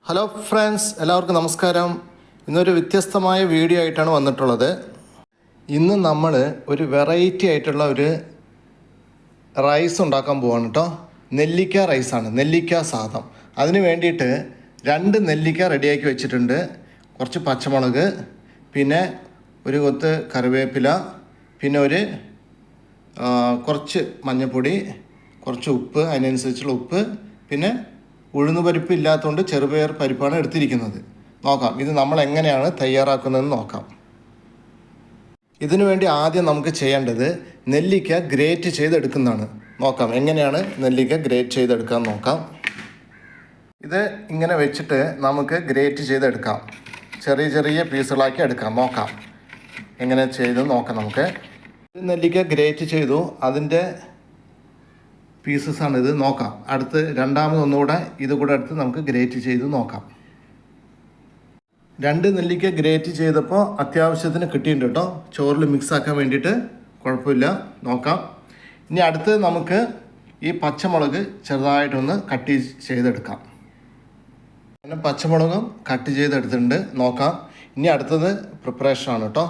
Hello friends, എല്ലാവർക്കും നമസ്കാരം. ഇന്നൊരു വ്യത്യസ്തമായ വീഡിയോ ആയിട്ടാണ് വന്നിട്ടുള്ളത്. ഇന്ന് നമ്മൾ ഒരു വെറൈറ്റി ആയിട്ടുള്ള ഒരു റൈസ് ഉണ്ടാക്കാൻ പോവാണ് കേട്ടോ. നെല്ലിക്ക റൈസാണ്, നെല്ലിക്ക സാദം. അതിന് വേണ്ടിയിട്ട് 2 നെല്ലിക്ക റെഡിയാക്കി വെച്ചിട്ടുണ്ട്. കുറച്ച് പച്ചമുളക്, പിന്നെ ഒരു കൊത്ത് കറിവേപ്പില, പിന്നെ കുറച്ച് മഞ്ഞൾപ്പൊടി, കുറച്ച് ഉപ്പ്, അതിനനുസരിച്ചുള്ള ഉപ്പ്, പിന്നെ ഉഴുന്ന് പരിപ്പ് ഇല്ലാത്തതുകൊണ്ട് ചെറുപയർ പരിപ്പാണ് എടുത്തിരിക്കുന്നത്. നോക്കാം ഇത് നമ്മൾ എങ്ങനെയാണ് തയ്യാറാക്കുന്നതെന്ന് നോക്കാം. ഇതിനു വേണ്ടി ആദ്യം നമുക്ക് ചെയ്യേണ്ടത് നെല്ലിക്ക ഗ്രേറ്റ് ചെയ്തെടുക്കുന്നതാണ്. നോക്കാം എങ്ങനെയാണ് നെല്ലിക്ക ഗ്രേറ്റ് ചെയ്തെടുക്കാൻ നോക്കാം. ഇത് ഇങ്ങനെ വെച്ചിട്ട് നമുക്ക് ഗ്രേറ്റ് ചെയ്തെടുക്കാം. ചെറിയ ചെറിയ പീസുകളാക്കി എടുക്കാം. നോക്കാം എങ്ങനെ ചെയ്ത് നോക്കാം. നമുക്ക് നെല്ലിക്ക ഗ്രേറ്റ് ചെയ്തു, അതിൻ്റെ പീസസാണ് ഇത്. നോക്കാം. അടുത്ത് രണ്ടാമതൊന്നുകൂടെ ഇതുകൂടെ എടുത്ത് നമുക്ക് ഗ്രേറ്റ് ചെയ്ത് നോക്കാം. 2 നെല്ലിക്ക ഗ്രേറ്റ് ചെയ്തപ്പോൾ അത്യാവശ്യത്തിന് കിട്ടിയിട്ടുണ്ട് കേട്ടോ. ചോറിൽ മിക്സ് ആക്കാൻ വേണ്ടിയിട്ട് കുഴപ്പമില്ല. നോക്കാം. ഇനി അടുത്ത് നമുക്ക് ഈ പച്ചമുളക് ചെറുതായിട്ടൊന്ന് കട്ട് ചെയ്തെടുക്കാം. അങ്ങനെ പച്ചമുളകും കട്ട് ചെയ്തെടുത്തിട്ടുണ്ട്. നോക്കാം. ഇനി അടുത്തത് പ്രിപ്പറേഷനാണ് കേട്ടോ.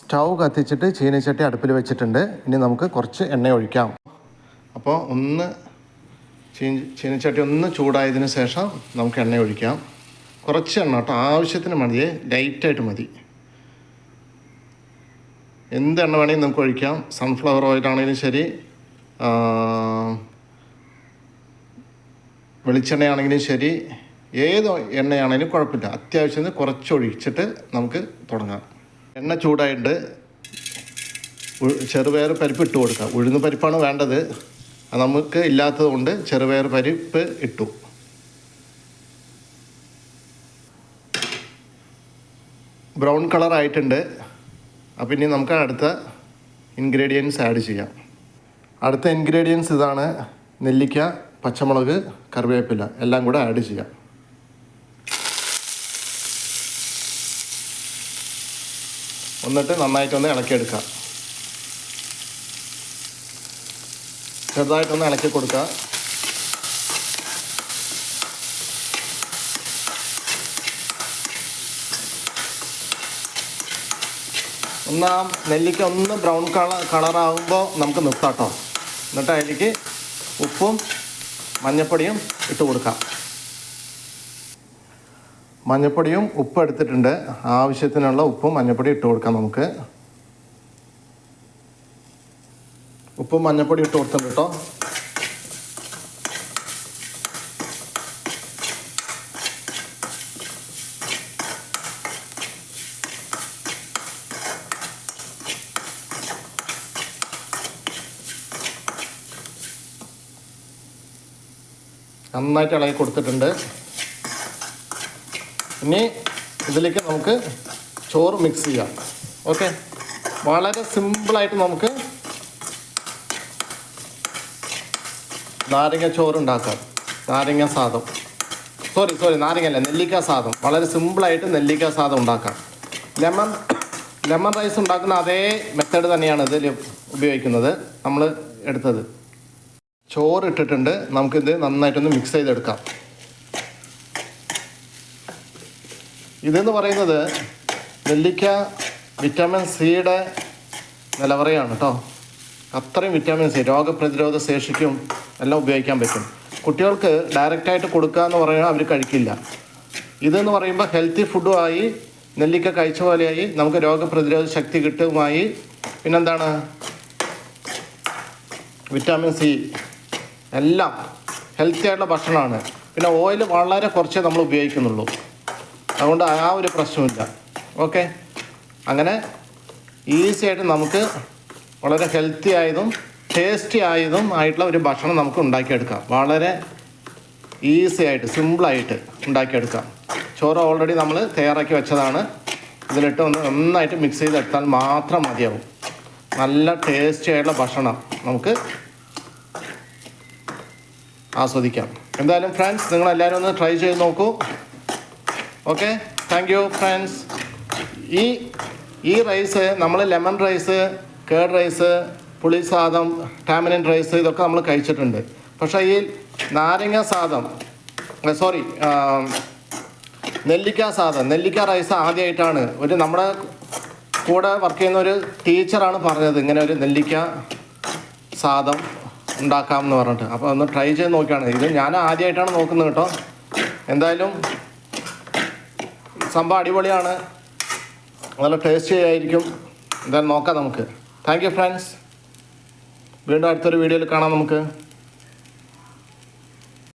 സ്റ്റൗ കത്തിച്ചിട്ട് ചീനച്ചട്ടി അടുപ്പിൽ വെച്ചിട്ടുണ്ട്. ഇനി നമുക്ക് കുറച്ച് എണ്ണ ഒഴിക്കാം. അപ്പോൾ ചീനച്ചട്ടി ഒന്ന് ചൂടായതിന് ശേഷം നമുക്ക് എണ്ണ ഒഴിക്കാം. കുറച്ച് എണ്ണ കേട്ടോ, ആവശ്യത്തിന് മതിയേ, ലൈറ്റായിട്ട് മതി. എന്ത് എണ്ണ വേണമെങ്കിലും നമുക്ക് ഒഴിക്കാം. സൺഫ്ലവർ ഓയിലാണെങ്കിലും ശരി, വെളിച്ചെണ്ണയാണെങ്കിലും ശരി, ഏത് എണ്ണയാണെങ്കിലും കുഴപ്പമില്ല. അത്യാവശ്യത്തിന് കുറച്ച് ഒഴിച്ചിട്ട് നമുക്ക് തുടങ്ങാം. എണ്ണ ചൂടായിട്ട് ചെറുപയർ പരിപ്പ് ഇട്ട് കൊടുക്കാം. ഉഴുന്ന് പരിപ്പാണ് വേണ്ടത്, അത് നമുക്ക് ഇല്ലാത്തത് കൊണ്ട് ചെറുപയർ പരിപ്പ് ഇട്ടു. ബ്രൗൺ കളർ ആയിട്ടുണ്ട്. അപ്പോൾ ഇനി നമുക്ക് അടുത്ത ഇൻഗ്രീഡിയൻസ് ആഡ് ചെയ്യാം. അടുത്ത ഇൻഗ്രീഡിയൻസ് ഇതാണ്: നെല്ലിക്ക, പച്ചമുളക്, കറിവേപ്പില എല്ലാം കൂടെ ആഡ് ചെയ്യാം. എന്നിട്ട് നന്നായിട്ടൊന്ന് ഇളക്കിയെടുക്കാം. ചെറുതായിട്ടൊന്ന് ഇളക്കി കൊടുക്കുക. നെല്ലിക്ക ഒന്ന് ബ്രൗൺ കളറാകുമ്പോൾ നമുക്ക് നിർത്താട്ടോ. എന്നിട്ട് അതിലേക്ക് ഉപ്പും മഞ്ഞൾപ്പൊടിയും ഇട്ട് കൊടുക്കാം. മഞ്ഞൾപ്പൊടിയും ഉപ്പ് എടുത്തിട്ടുണ്ട്. ആവശ്യത്തിനുള്ള ഉപ്പും മഞ്ഞൾപ്പൊടി ഇട്ട് കൊടുക്കാം. നമുക്ക് ഉപ്പും മഞ്ഞൾപ്പൊടി ഇട്ട് കൊടുത്തിട്ടുണ്ട് കേട്ടോ. നന്നായിട്ട് ഇളകി കൊടുത്തിട്ടുണ്ട്. ഇനി ഇതിലേക്ക് നമുക്ക് ചോറ് മിക്സ് ചെയ്യാം. ഓക്കെ, വളരെ സിമ്പിളായിട്ട് നമുക്ക് നാരങ്ങ ചോറ് ഉണ്ടാക്കാം. നാരങ്ങ സാദം, നാരങ്ങയല്ല, നെല്ലിക്ക സാദം. വളരെ സിമ്പിളായിട്ട് നെല്ലിക്ക സാദം ഉണ്ടാക്കാം. ലെമൺ റൈസ് ഉണ്ടാക്കുന്ന അതേ മെത്തേഡ് തന്നെയാണ് ഇതിൽ ഉപയോഗിക്കുന്നത്. നമ്മൾ എടുത്തത് ചോറ് ഇട്ടിട്ടുണ്ട്. നമുക്കിത് നന്നായിട്ടൊന്ന് മിക്സ് ചെയ്തെടുക്കാം. ഇതെന്ന് പറയുന്നത് നെല്ലിക്ക വിറ്റാമിൻ സിയുടെ നിലവറയാണ് കേട്ടോ. അത്രയും വിറ്റാമിൻ സി രോഗപ്രതിരോധ ശേഷിക്കും എല്ലാം ഉപയോഗിക്കാൻ പറ്റും. കുട്ടികൾക്ക് ഡയറക്റ്റായിട്ട് കൊടുക്കുക എന്ന് പറയുമ്പോൾ അവർ കഴിക്കില്ല. ഇതെന്ന് പറയുമ്പോൾ ഹെൽത്തി ഫുഡുമായി, നെല്ലിക്ക കഴിച്ച പോലെയായി, നമുക്ക് രോഗപ്രതിരോധ ശക്തി കിട്ടുമായി. പിന്നെന്താണ്, വിറ്റാമിൻ സി എല്ലാം ഹെൽത്തി ആയിട്ടുള്ള ഭക്ഷണമാണ്. പിന്നെ ഓയിൽ വളരെ കുറച്ചേ നമ്മൾ ഉപയോഗിക്കുന്നുള്ളൂ, അതുകൊണ്ട് ആ ഒരു പ്രശ്നമില്ല. ഓക്കെ, അങ്ങനെ ഈസി ആയിട്ട് നമുക്ക് വളരെ ഹെൽത്തി ആയതും ടേസ്റ്റി ആയതും ആയിട്ടുള്ള ഒരു ഭക്ഷണം നമുക്ക് ഉണ്ടാക്കിയെടുക്കാം. വളരെ ഈസി ആയിട്ട് സിമ്പിളായിട്ട് ഉണ്ടാക്കിയെടുക്കാം. ചോറ് ഓൾറെഡി നമ്മൾ തയ്യാറാക്കി വെച്ചതാണ്. ഇതിലിട്ട് ഒന്ന് നന്നായിട്ട് മിക്സ് ചെയ്തെടുത്താൽ മാത്രം മതിയാവും. നല്ല ടേസ്റ്റി ആയിട്ടുള്ള ഭക്ഷണം നമുക്ക് ആസ്വദിക്കാം. എന്തായാലും ഫ്രണ്ട്സ്, നിങ്ങളെല്ലാവരും ഒന്ന് ട്രൈ ചെയ്ത് നോക്കൂ. Okay, thank you friends. ഈ റൈസ് നമ്മൾ ലെമൺ റൈസ്, കേർഡ് റൈസ്, പുളി സാദം, ടാമറിൻ റൈസ് ഇതൊക്കെ നമ്മൾ കഴിച്ചിട്ടുണ്ട്. പക്ഷേ ഈ നാരങ്ങ സാദം സോറി, നെല്ലിക്ക സാദം, നെല്ലിക്ക റൈസ് ആദ്യമായിട്ടാണ് നമ്മുടെ കൂടെ വർക്ക് ചെയ്യുന്ന ഒരു ടീച്ചറാണ് പറഞ്ഞത് ഇങ്ങനെ ഒരു നെല്ലിക്ക സാദം ഉണ്ടാക്കാമെന്ന് പറഞ്ഞിട്ട്. അപ്പോൾ ഒന്ന് ട്രൈ ചെയ്ത് നോക്കിയാണ്. ഇത് ഞാൻ ആദ്യമായിട്ടാണ് നോക്കുന്നത് കേട്ടോ. എന്തായാലും സംഭവം അടിപൊളിയാണ്, നല്ല ടേസ്റ്റി ആയിരിക്കും. എന്തായാലും നോക്കാം നമുക്ക്. Thank you friends. വീണ്ടും അടുത്തൊരു വീഡിയോയിൽ കാണാം നമുക്ക്.